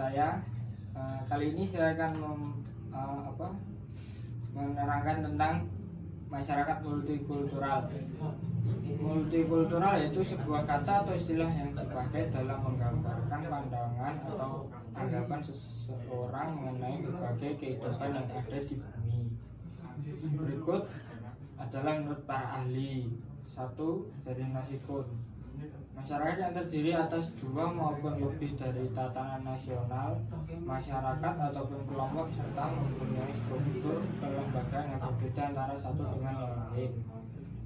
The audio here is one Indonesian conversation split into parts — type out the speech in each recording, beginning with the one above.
saya. Kali ini saya akan menerangkan tentang masyarakat multikultural. Multikultural yaitu sebuah kata atau istilah yang dipakai dalam menggambarkan pandangan atau anggapan seseorang mengenai berbagai kehidupan yang ada di bumi. Berikut adalah menurut para ahli. 1. Dari Nasikun, masyarakat yang terdiri atas 2 maupun lebih dari tatanan nasional, masyarakat ataupun kelompok serta mempunyai struktur kelembagaan yang berbeda antara satu dengan yang lain.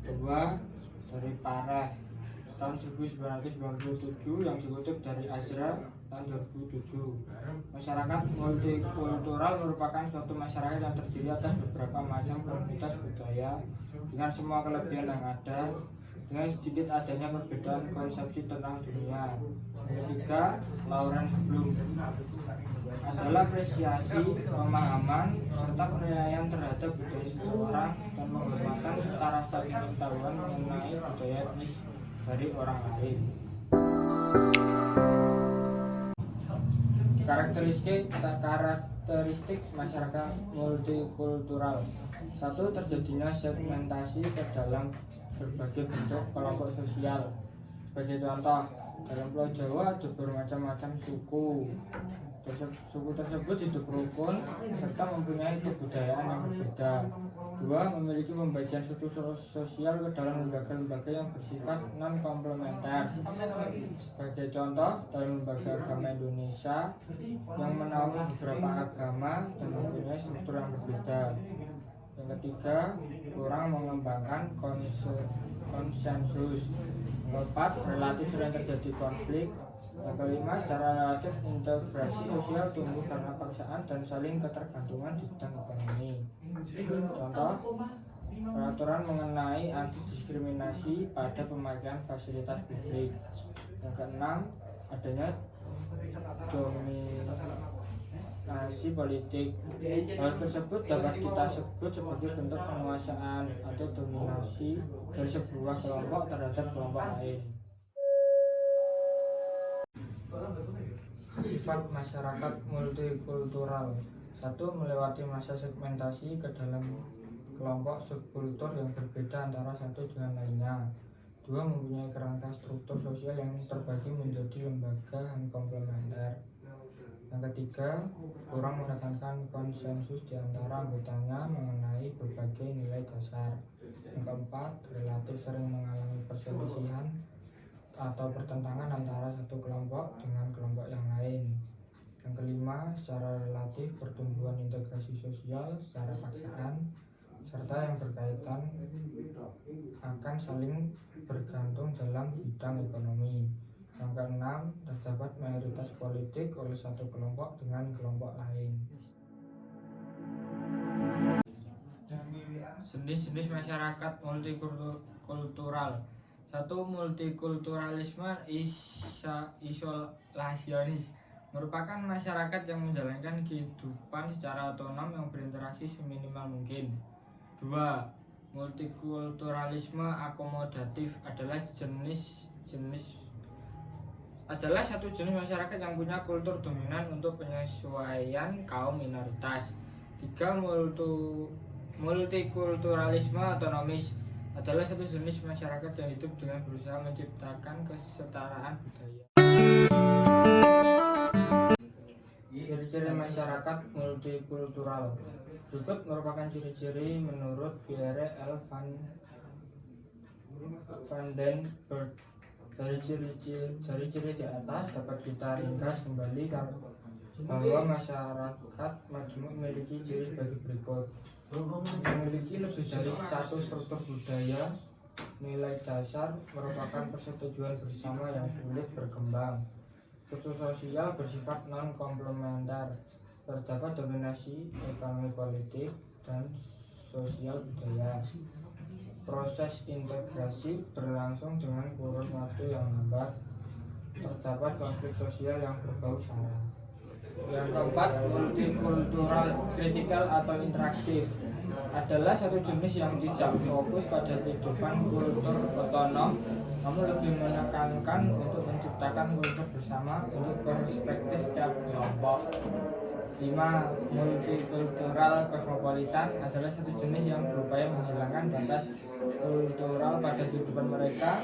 2. Dari Pareh tahun 1997 yang dikutip dari Azra tahun 2007. Masyarakat multikultural merupakan suatu masyarakat yang terdiri atas beberapa macam komunitas budaya dengan semua kelebihan yang ada, dengan sedikit adanya perbedaan konsepsi tentang dunia. Ketiga, Lawrence Bloom adalah apresiasi, pemahaman, serta penilaian terhadap budaya seseorang dan penghormatan serta rasa pengetahuan mengenai budaya etnis dari orang lain. Karakteristik masyarakat multikultural. 1. Terjadinya segmentasi ke dalam berbagai bentuk kelompok sosial. Sebagai contoh, dalam Pulau Jawa ada bermacam-macam suku. Suku tersebut hidup rukun serta mempunyai kebudayaan yang berbeda. 2. Memiliki pembagian struktur sosial ke dalam lembaga-lembaga yang bersifat non-komplementer. Sebagai contoh, dalam lembaga agama Indonesia yang menaungi beberapa agama dan mempunyai struktur yang berbeda. Yang ketiga, kurang mengembangkan konsensus. Yang keempat, relatif sering terjadi konflik. Yang kelima, secara relatif integrasi sosial tumbuh karena paksaan dan saling ketergantungan di bidang ekonomi. Contoh, peraturan mengenai anti diskriminasi pada pemakaian fasilitas publik. Yang keenam, adanya dominasi politik. Hal tersebut dapat kita sebut sebagai bentuk penguasaan atau dominasi dari sebuah kelompok terhadap kelompok lain. Sifat masyarakat multikultural. 1. Melewati masa segmentasi ke dalam kelompok subkultur yang berbeda antara satu dengan lainnya. 2. Mempunyai kerangka struktur sosial yang terbagi menjadi lembaga yang komplementer. Yang ketiga, kurang menekankan konsensus di antara anggotanya mengenai berbagai nilai dasar. Yang keempat, relatif sering mengalami perselisihan atau pertentangan antara satu kelompok dengan kelompok yang lain. Yang kelima, secara relatif pertumbuhan integrasi sosial secara paksaan serta yang berkaitan akan saling bergantung dalam bidang ekonomi. Yang keenam, terdapat mayoritas politik oleh satu kelompok dengan kelompok lain. Jenis-jenis masyarakat multikultural. 1. Multikulturalisme isolasionis merupakan masyarakat yang menjalankan kehidupan secara otonom yang berinteraksi seminimal mungkin. 2. Multikulturalisme akomodatif adalah satu jenis masyarakat yang punya kultur dominan untuk penyesuaian kaum minoritas. 3. Multikulturalisme autonomis adalah satu jenis masyarakat yang hidup dengan berusaha menciptakan kesetaraan budaya. Ciri-ciri masyarakat multikultural. Berikut merupakan ciri-ciri menurut Pierre L. van den Burg. Dari ciri di atas dapat kita ringkas kembali bahwa masyarakat majmuk memiliki ciri sebagai berikut: memiliki lebih dari satu struktur budaya, nilai dasar, merupakan persetujuan bersama yang sulit berkembang, struktur sosial bersifat non-komplementer, terdapat dominasi ekonomi politik dan sosial budaya. Proses integrasi berlangsung dengan kurun waktu yang lambat, terdapat konflik sosial yang berbau sara. Yang keempat, multikultural kritikal atau interaktif adalah satu jenis yang tidak fokus pada kehidupan kultur otonom, Kamu lebih menekankan untuk menciptakan kultur bersama untuk perspektif setiap kelompok. 5. Multikultural kosmopolitan adalah satu jenis yang berupaya menghilangkan batas kultural pada kehidupan mereka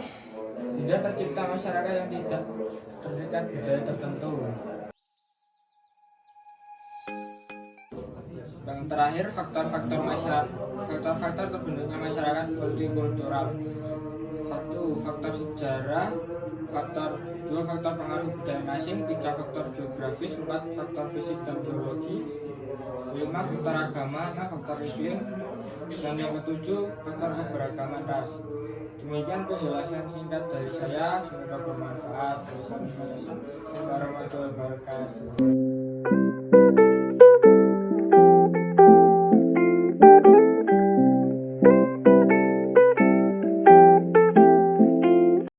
sehingga tercipta masyarakat yang tidak terikat budaya tertentu. Yang terakhir, faktor terbentuknya masyarakat multikultural. 1. Faktor sejarah. 2. Faktor pengaruh budaya asing. 3. Faktor geografis. 4. Faktor fisik dan biologi. 5. Faktor agama. 6. Faktor iklim. Dan yang ketujuh, faktor keberagaman ras. Demikian penjelasan singkat dari saya, semoga bermanfaat. Wassalamualaikum warahmatullahi wabarakatuh.